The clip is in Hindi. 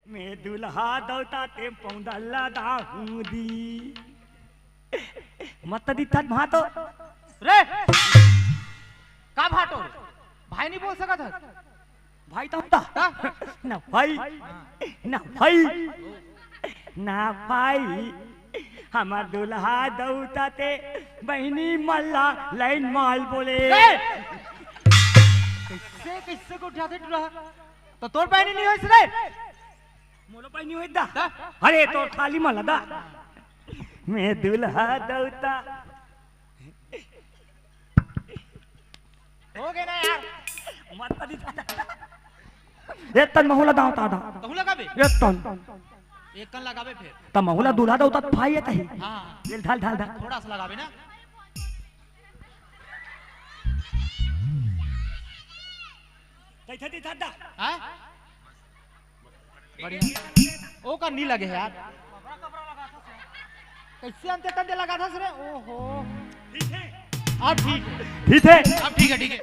मैं दुल्हा दौता ते पौंदल्ला दाऊदी मत दी था भातो रे का भाटो रे भाई नहीं बोल सका था भाई तो होता ना भाई ना भाई ना भाई हमार दुल्हा दौता ते बहनी मल्ला लाइन माल बोले किससे किससे को उठाते रहा तो तोर बहनी नहीं होइस रे मोलो पाई नहीं होई दा अरे तो खाली मला दा मैं दुल्हा दौता हो गए ना यार मत दी ये तन महुला दावता दा कहू लगा बे ये तन एक कन लगावे फिर त महुला दुल्हा दौता भाई है तही हां ये ढाल ढाल ढाल थोड़ा सा लगावे ना कैसे दी था दा हैं बढ़िया ओ का नहीं लगे यार कैसे अंते तंते लगा था रे ओहो ठीक है अब ठीक है ठीक है अब ठीक है